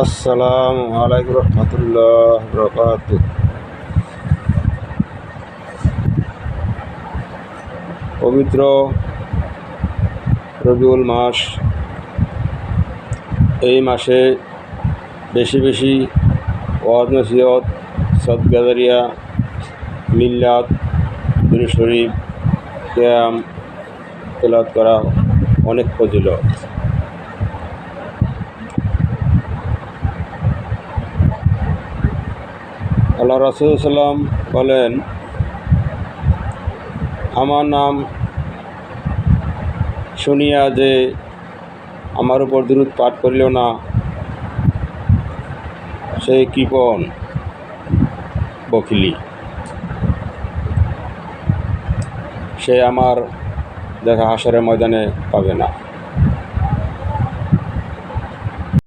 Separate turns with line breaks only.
আসসালামু আলাইকুম রহমতুল্লাহ বরকাতুহ। পবিত্র রবিউল মাস, এই মাসে বেশি বেশি ওয়াজ নসিহত, সদকা জারিয়া, মিল্লাত, দুরূদ শরীফ, কিয়াম তেলাওয়াত করা অনেক ফজিলত। আল্লাহ রাসূল সাল্লাম বলেন, আমার নাম শুনিয়া যে আমার উপর দুরূদ পাঠ করিল না, সে কৃপণ বকিলি, সে আমার দেখা হাসরের ময়দানে পাবে না।